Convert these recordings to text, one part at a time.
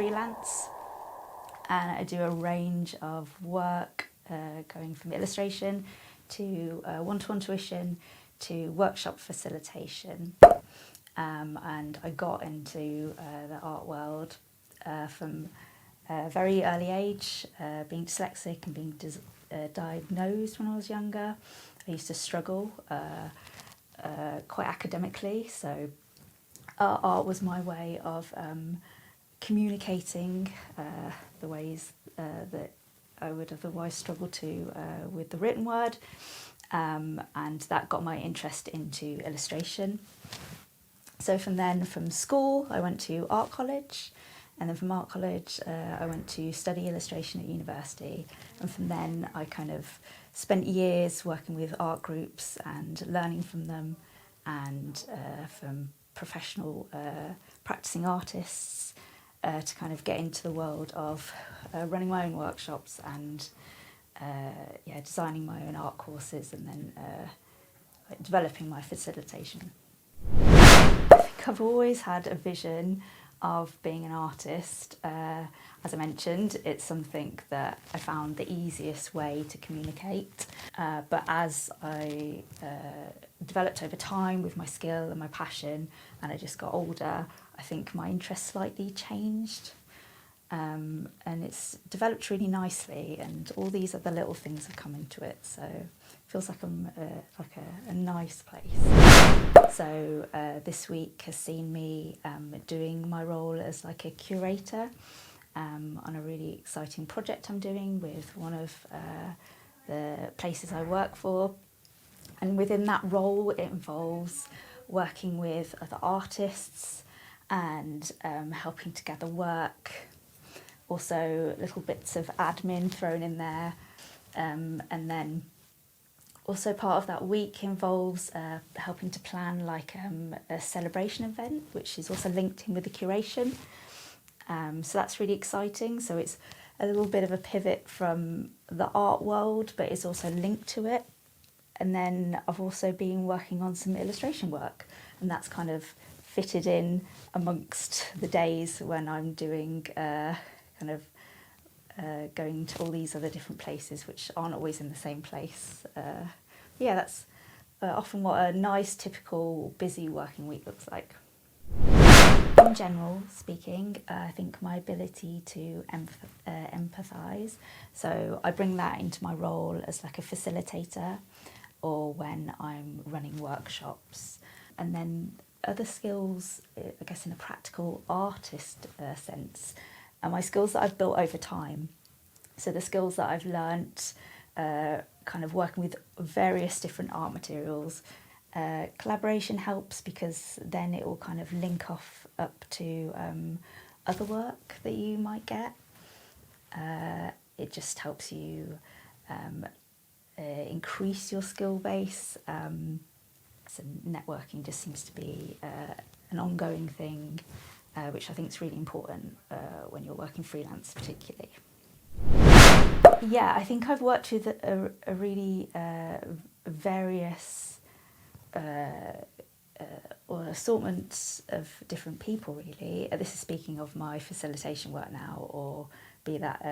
freelance, and I do a range of work going from illustration to one-to-one tuition to workshop facilitation. And I got into the art world from a very early age, being dyslexic and being diagnosed when I was younger. I used to struggle quite academically, so art was my way of communicating the ways that I would otherwise struggle to with the written word, and that got my interest into illustration. So from school I went to art college, and then from art college I went to study illustration at university, and from then I kind of spent years working with art groups and learning from them, and from professional practicing artists to kind of get into the world of running my own workshops and designing my own art courses, and then developing my facilitation. I think I've always had a vision of being an artist. As I mentioned, it's something that I found the easiest way to communicate. But as I developed over time with my skill and my passion, and I just got older, I think my interest slightly changed. And it's developed really nicely, and all these other little things have come into it, so it feels like I'm a nice place. So this week has seen me doing my role as like a curator on a really exciting project I'm doing with one of the places I work for, and within that role it involves working with other artists and helping to gather work. Also little bits of admin thrown in there, and then also part of that week involves helping to plan like a celebration event, which is also linked in with the curation. So that's really exciting. So it's a little bit of a pivot from the art world, but it's also linked to it. And then I've also been working on some illustration work, and that's kind of fitted in amongst the days when I'm doing going to all these other different places which aren't always in the same place. That's often what a nice, typical, busy working week looks like. In general speaking, I think my ability to empathise, so I bring that into my role as like a facilitator or when I'm running workshops. And then other skills, I guess in a practical artist sense, are my skills that I've built over time. So the skills that I've learnt kind of working with various different art materials. Collaboration helps because then it will kind of link up to other work that you might get. It just helps you increase your skill base. So networking just seems to be an ongoing thing, which I think is really important when you're working freelance particularly. Yeah, I think I've worked with a really various or assortments of different people really. This is speaking of my facilitation work now, or be that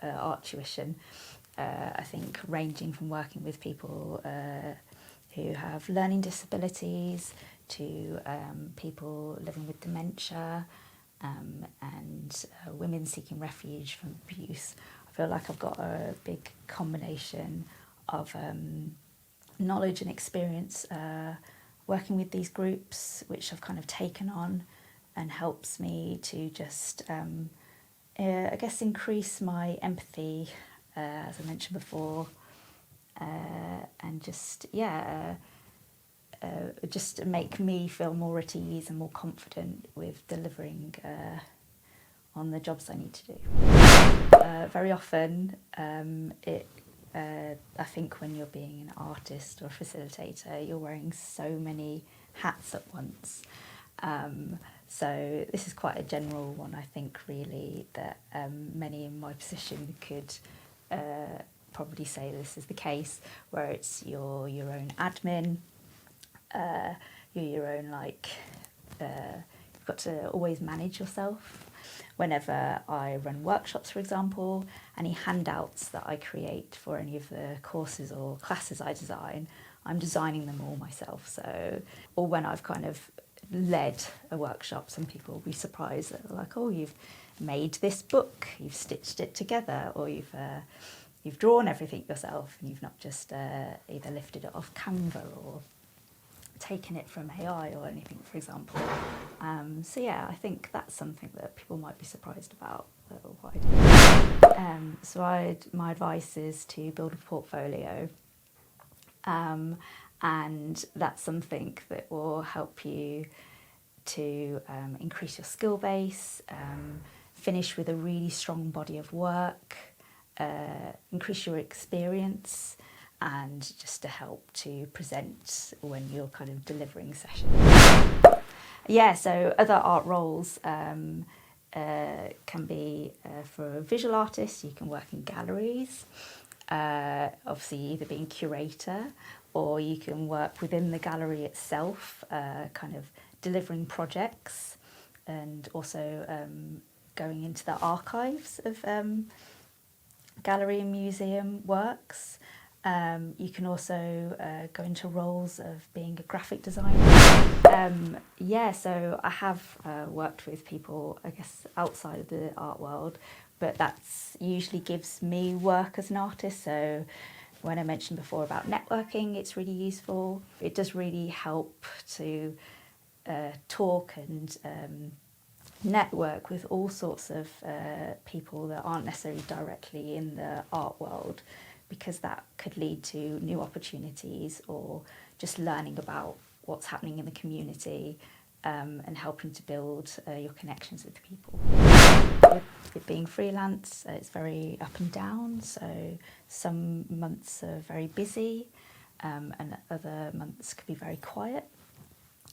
art tuition. I think ranging from working with people who have learning disabilities to people living with dementia, and women seeking refuge from abuse. I feel like I've got a big combination of knowledge and experience working with these groups, which I've kind of taken on and helps me to just, I guess, increase my empathy, as I mentioned before, and just, just make me feel more at ease and more confident with delivering on the jobs I need to do. Very often, I think when you're being an artist or a facilitator, you're wearing so many hats at once. So this is quite a general one, I think, really, that many in my position could probably say this is the case, where it's your own admin, you're your own, you've got to always manage yourself. Whenever I run workshops, for example, any handouts that I create for any of the courses or classes I design, I'm designing them all myself. So, or when I've kind of led a workshop, some people will be surprised that they're like, oh, you've made this book, you've stitched it together, or you've drawn everything yourself, and you've not just either lifted it off Canva or taken it from AI or anything, for example. So yeah, I think that's something that people might be surprised about, what I do. So my advice is to build a portfolio, and that's something that will help you to increase your skill base, finish with a really strong body of work, increase your experience, and just to help to present when you're kind of delivering sessions. Yeah, so other art roles can be for a visual artist. You can work in galleries, obviously either being curator, or you can work within the gallery itself, kind of delivering projects, and also going into the archives of gallery and museum works. You can also go into roles of being a graphic designer. Yeah, so I have worked with people, I guess, outside of the art world, but that's usually gives me work as an artist. So when I mentioned before about networking, it's really useful. It does really help to talk and network with all sorts of people that aren't necessarily directly in the art world, because that could lead to new opportunities or just learning about what's happening in the community, and helping to build your connections with people. With it being freelance, it's very up and down, so some months are very busy, and other months could be very quiet.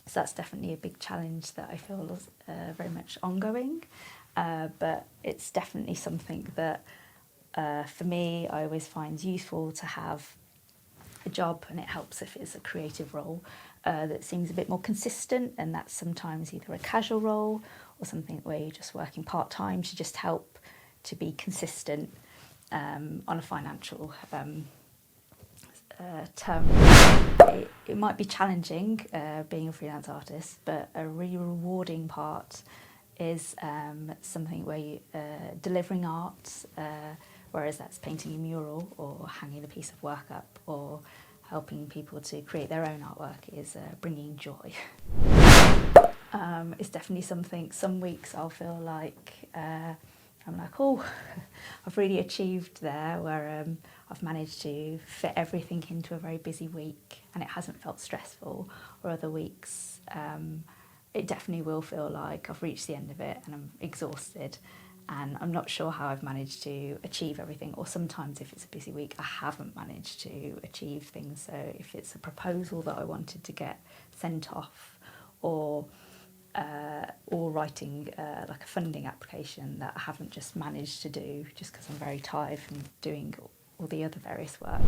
So that's definitely a big challenge that I feel is very much ongoing, but it's definitely something that for me I always find useful to have a job, and it helps if it's a creative role that seems a bit more consistent, and that's sometimes either a casual role or something where you're just working part-time to just help to be consistent on a financial term. It might be challenging being a freelance artist, but a really rewarding part is something where you delivering art, whereas that's painting a mural or hanging a piece of work up or helping people to create their own artwork, is bringing joy. It's definitely something, some weeks I'll feel like I'm like, oh, I've really achieved there, where I've managed to fit everything into a very busy week and it hasn't felt stressful. Or other weeks, it definitely will feel like I've reached the end of it and I'm exhausted and I'm not sure how I've managed to achieve everything. Or sometimes if it's a busy week, I haven't managed to achieve things. So if it's a proposal that I wanted to get sent off, or writing like a funding application that I haven't just managed to do just because I'm very tired from doing all the other various work.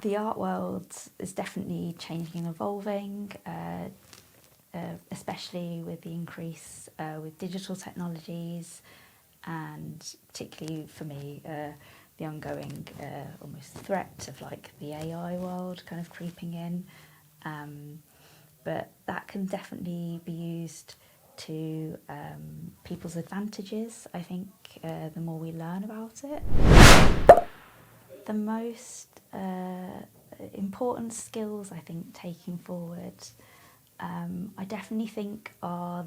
The art world is definitely changing and evolving, especially with the increase with digital technologies, and particularly for me, the ongoing almost threat of like the AI world kind of creeping in. But that can definitely be used to people's advantages, I think, the more we learn about it. The most important skills, I think, taking forward, I definitely think are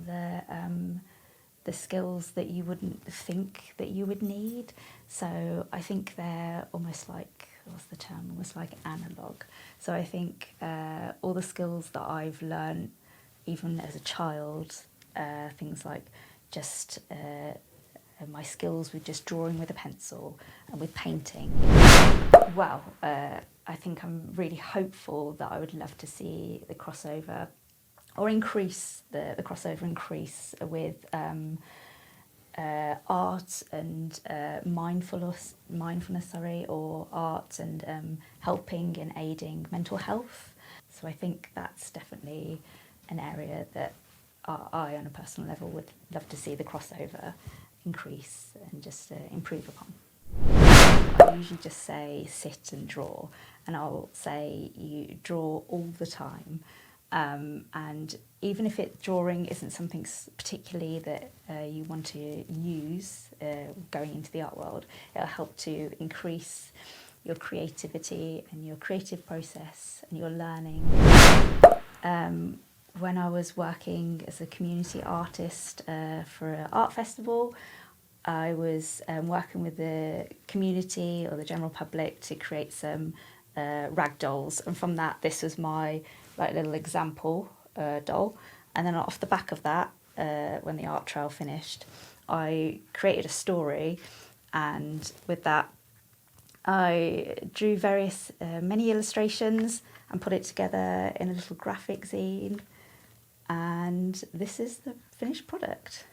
the skills that you wouldn't think that you would need. So I think they're almost like, what's the term, almost like analogue. So I think all the skills that I've learned, even as a child, things like just my skills with just drawing with a pencil and with painting. Well, I think I'm really hopeful that I would love to see the crossover, or increase the crossover increase with art and mindfulness, or art and helping and aiding mental health. So I think that's definitely an area that I, on a personal level, would love to see the crossover increase and just improve upon. I usually just say sit and draw, and I'll say you draw all the time. And even if drawing isn't something particularly that you want to use going into the art world, it'll help to increase your creativity and your creative process and your learning. When I was working as a community artist for an art festival, I was working with the community or the general public to create some rag dolls, and from that this was my little example doll. And then off the back of that, when the art trail finished, I created a story, and with that I drew many illustrations and put it together in a little graphic zine, and this is the finished product.